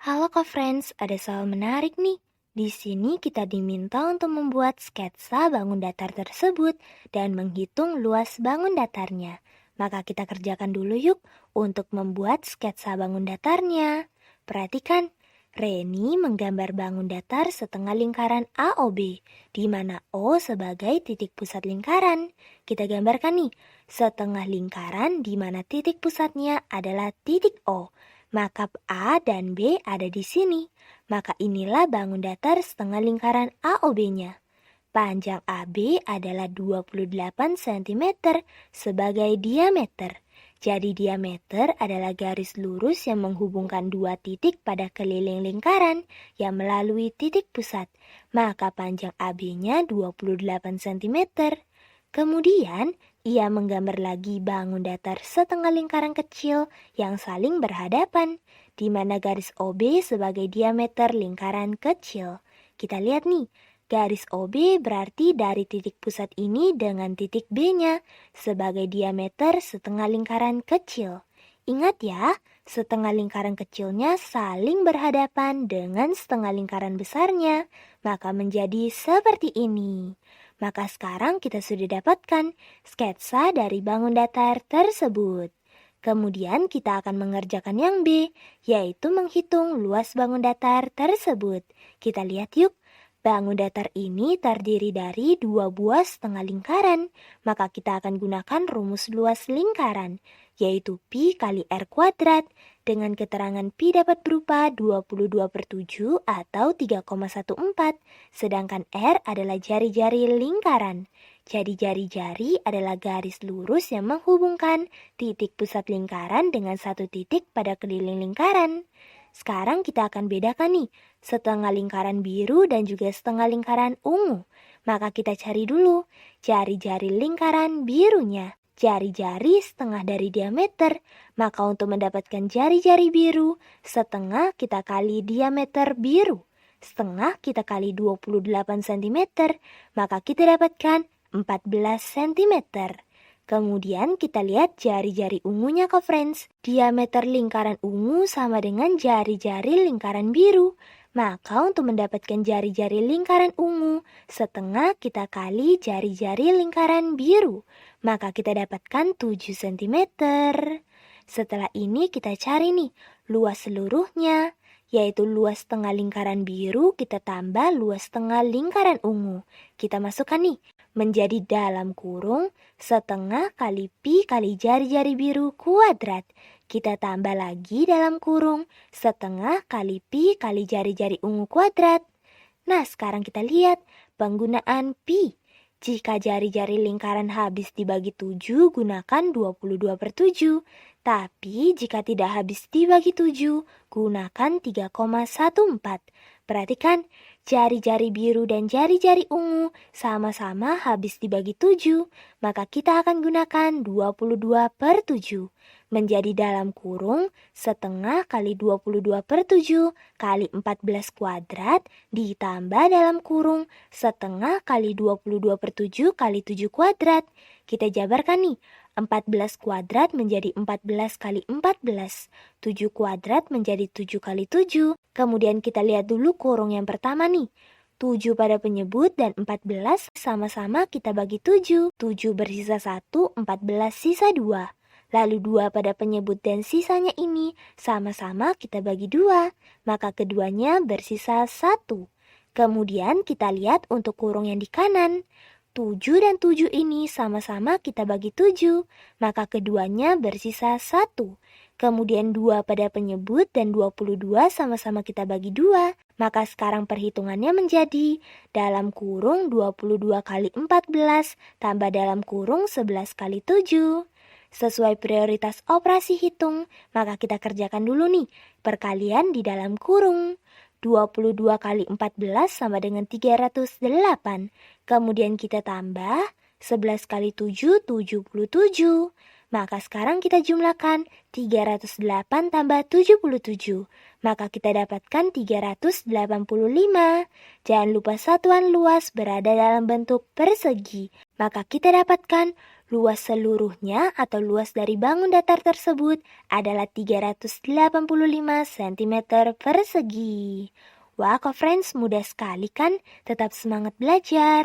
Halo Kak Friends, ada soal menarik nih. Di sini kita diminta untuk membuat sketsa bangun datar tersebut dan menghitung luas bangun datarnya. Maka kita kerjakan dulu yuk untuk membuat sketsa bangun datarnya. Perhatikan, Reni menggambar bangun datar setengah lingkaran AOB, di mana O sebagai titik pusat lingkaran. Kita gambarkan nih, setengah lingkaran di mana titik pusatnya adalah titik O. Maka A dan B ada di sini. Maka inilah bangun datar setengah lingkaran AOB-nya. Panjang AB adalah 28 cm sebagai diameter. Jadi diameter adalah garis lurus yang menghubungkan dua titik pada keliling lingkaran yang melalui titik pusat. Maka panjang AB-nya 28 cm. Kemudian, ia menggambar lagi bangun datar setengah lingkaran kecil yang saling berhadapan, di mana garis OB sebagai diameter lingkaran kecil. Kita lihat nih, garis OB berarti dari titik pusat ini dengan titik B-nya sebagai diameter setengah lingkaran kecil. Ingat ya, setengah lingkaran kecilnya saling berhadapan dengan setengah lingkaran besarnya, maka menjadi seperti ini. Maka sekarang kita sudah dapatkan sketsa dari bangun datar tersebut. Kemudian kita akan mengerjakan yang B, yaitu menghitung luas bangun datar tersebut. Kita lihat yuk, bangun datar ini terdiri dari dua buah setengah lingkaran, maka kita akan gunakan rumus luas lingkaran, yaitu Pi kali R kuadrat, dengan keterangan Pi dapat berupa 22/7 atau 3,14, sedangkan R adalah jari-jari lingkaran. Jadi jari-jari adalah garis lurus yang menghubungkan titik pusat lingkaran dengan satu titik pada keliling lingkaran. Sekarang kita akan bedakan nih, setengah lingkaran biru dan juga setengah lingkaran ungu. Maka kita cari dulu jari-jari lingkaran birunya. Jari-jari setengah dari diameter, maka untuk mendapatkan jari-jari biru, setengah kita kali diameter biru. Setengah kita kali 28 cm, maka kita dapatkan 14 cm. Kemudian kita lihat jari-jari ungunya kok friends. Diameter lingkaran ungu sama dengan jari-jari lingkaran biru. Maka untuk mendapatkan jari-jari lingkaran ungu, setengah kita kali jari-jari lingkaran biru. Maka kita dapatkan 7 cm. Setelah ini kita cari nih luas seluruhnya, yaitu luas setengah lingkaran biru kita tambah luas setengah lingkaran ungu. Kita masukkan nih, menjadi dalam kurung setengah kali Pi kali jari-jari biru kuadrat. Kita tambah lagi dalam kurung setengah kali Pi kali jari-jari ungu kuadrat. Nah, sekarang kita lihat penggunaan Pi. Jika jari-jari lingkaran habis dibagi 7, gunakan 22/7. Tapi jika tidak habis dibagi 7, gunakan 3,14. Perhatikan, jari-jari biru dan jari-jari ungu sama-sama habis dibagi 7, maka kita akan gunakan 22/7. Menjadi dalam kurung setengah kali 22/7 kali 14 kuadrat ditambah dalam kurung setengah kali 22/7 kali 7 kuadrat. Kita jabarkan nih, 14 kuadrat menjadi 14 kali 14, 7 kuadrat menjadi 7 kali 7. Kemudian kita lihat dulu kurung yang pertama nih. 7 pada penyebut dan 14 sama-sama kita bagi 7. 7 bersisa 1, 14 sisa 2. Lalu 2 pada penyebut dan sisanya ini sama-sama kita bagi 2. Maka keduanya bersisa 1. Kemudian kita lihat untuk kurung yang di kanan. 7 dan 7 ini sama-sama kita bagi 7, maka keduanya bersisa 1. Kemudian 2 pada penyebut dan 22 sama-sama kita bagi 2, maka sekarang perhitungannya menjadi dalam kurung 22 kali 14 tambah dalam kurung 11 kali 7. Sesuai prioritas operasi hitung, maka kita kerjakan dulu nih perkalian di dalam kurung. 22 kali 14 sama dengan 308. Kemudian kita tambah 11 kali 7, 77. Maka sekarang kita jumlahkan 308 tambah 77. Maka kita dapatkan 385. Jangan lupa satuan luas berada dalam bentuk persegi. Maka kita dapatkan Luas seluruhnya atau luas dari bangun datar tersebut adalah 385 cm persegi. Wah, kok friends, mudah sekali kan? Tetap semangat belajar.